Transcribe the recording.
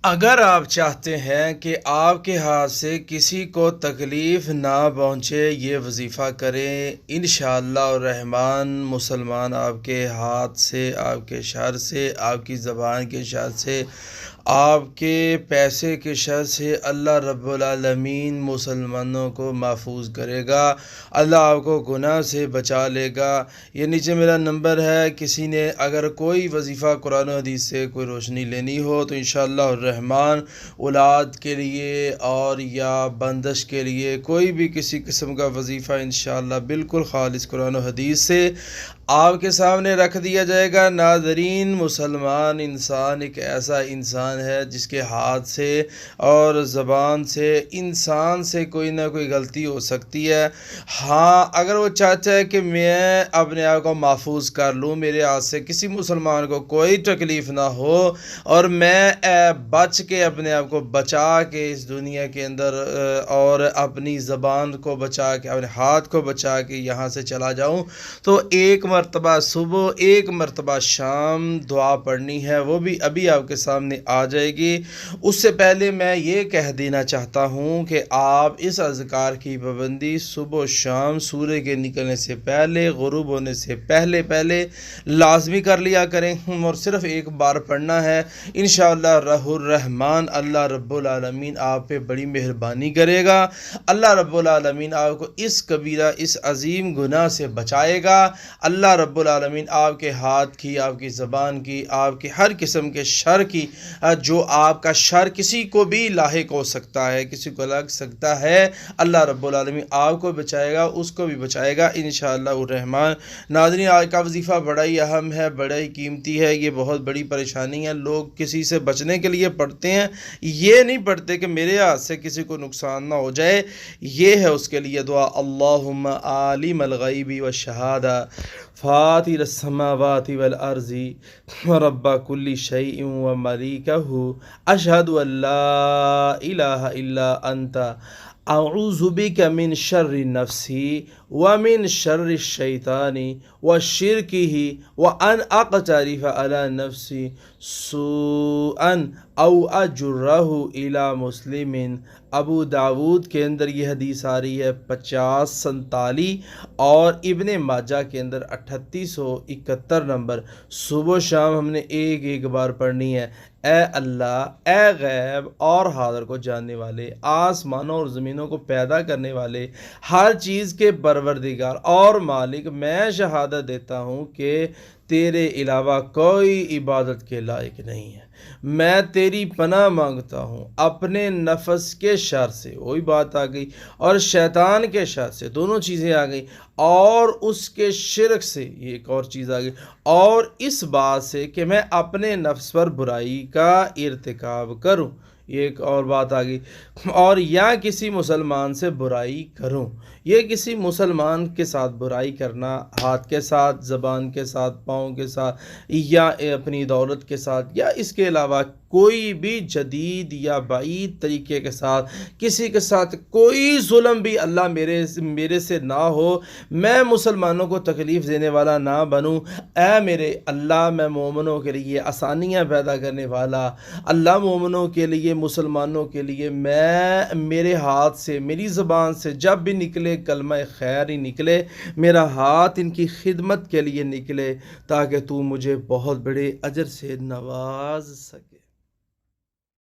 اگر آپ چاہتے ہیں کہ آپ کے ہاتھ سے کسی کو تکلیف نہ پہنچے، یہ وظیفہ کریں، انشاءاللہ الرحمن مسلمان آپ کے ہاتھ سے، آپ کے شر سے، آپ کی زبان کے شر سے، آپ کے پیسے کے شر سے اللہ رب العالمین مسلمانوں کو محفوظ کرے گا۔ اللہ آپ کو گناہ سے بچا لے گا۔ یہ نیچے میرا نمبر ہے، کسی نے اگر کوئی وظیفہ قرآن و حدیث سے کوئی روشنی لینی ہو تو انشاءاللہ الرحمن اولاد کے لیے اور یا بندش کے لیے کوئی بھی کسی قسم کا وظیفہ انشاءاللہ بالکل خالص قرآن و حدیث سے آپ کے سامنے رکھ دیا جائے گا۔ ناظرین، مسلمان انسان ایک ایسا انسان ہے جس کے ہاتھ سے اور زبان سے انسان سے کوئی نہ کوئی غلطی ہو سکتی ہے۔ ہاں، اگر وہ چاہتا ہے کہ میں اپنے آپ کو محفوظ کر لوں، میرے ہاتھ سے کسی مسلمان کو کوئی تکلیف نہ ہو اور میں بچ کے اپنے آپ کو بچا کے اس دنیا کے اندر اور اپنی زبان کو بچا کے، اپنے ہاتھ کو بچا کے یہاں سے چلا جاؤں، تو ایک مرتبہ صبح، ایک مرتبہ شام دعا پڑھنی ہے، وہ بھی ابھی آپ کے سامنے آ جائے گی۔ اس سے پہلے میں یہ کہہ دینا چاہتا ہوں کہ آپ اس اذکار کی پابندی صبح و شام سورج کے نکلنے سے پہلے، غروب ہونے سے پہلے لازمی کر لیا کریں، اور صرف ایک بار پڑھنا ہے۔ انشاءاللہ الرحمن اللہ رب العالمین آپ پہ بڑی مہربانی کرے گا۔ اللہ رب العالمین آپ کو اس کبیرہ، اس عظیم گناہ سے بچائے گا۔ اللہ رب العالمین آپ کے ہاتھ کی، آپ کی زبان کی، آپ کے ہر قسم کے شر کی، جو آپ کا شر کسی کو بھی لاحق ہو سکتا ہے، کسی کو لگ سکتا ہے، اللہ رب العالمین آپ کو بچائے گا، اس کو بھی بچائے گا انشاءاللہ الرحمن۔ ناظرین، آج کا وظیفہ بڑا ہی اہم ہے، بڑا ہی قیمتی ہے، یہ بہت بڑی پریشانی ہے۔ لوگ کسی سے بچنے کے لیے پڑھتے ہیں، یہ نہیں پڑھتے کہ میرے ہاتھ سے کسی کو نقصان نہ ہو جائے۔ یہ ہے اس کے لیے دعا: اللہم عالم الغیب والشہادہ فاطر السماوات والارض رب کل شیء وملیکہ اشہد ان لا الہ الا انت اعوذ بک من شر نفسی ومن شر الشیطان وشرکہ وان اقترف علی نفسی سوءا او اجرہ الی مسلم۔ ابو داود کے اندر یہ حدیث آ رہی ہے 5047 اور ابن ماجہ کے اندر 3871 نمبر۔ صبح و شام ہم نے ایک ایک بار پڑھنی ہے۔ اے اللہ، اے غیب اور حاضر کو جاننے والے، آسمانوں اور زمینوں کو پیدا کرنے والے، ہر چیز کے پروردگار اور مالک، میں شہادت دیتا ہوں کہ تیرے علاوہ کوئی عبادت کے لائق نہیں ہے۔ میں تیری پناہ مانگتا ہوں اپنے نفس کے شر سے، وہی بات آ گئی، اور شیطان کے شر سے، دونوں چیزیں آ گئی، اور اس کے شرک سے، یہ ایک اور چیز آ گئی، اور اس بات سے کہ میں اپنے نفس پر برائی کا ارتکاب کروں، یہ ایک اور بات آ گئی، اور یا کسی مسلمان سے برائی کروں۔ یہ کسی مسلمان کے ساتھ برائی کرنا، ہاتھ کے ساتھ، زبان کے ساتھ، پاؤں کے ساتھ، یا اپنی دولت کے ساتھ، یا اس کے علاوہ کوئی بھی جدید یا بعید طریقے کے ساتھ کسی کے ساتھ کوئی ظلم بھی اللہ میرے سے نہ ہو، میں مسلمانوں کو تکلیف دینے والا نہ بنوں۔ اے میرے اللہ، میں مومنوں کے لیے آسانیاں پیدا کرنے والا اللہ، مومنوں کے لیے، مسلمانوں کے لیے، میرے ہاتھ سے، میری زبان سے جب بھی نکلے کلمہ خیر ہی نکلے، میرا ہاتھ ان کی خدمت کے لیے نکلے، تاکہ تو مجھے بہت بڑے اجر سے نواز سکے۔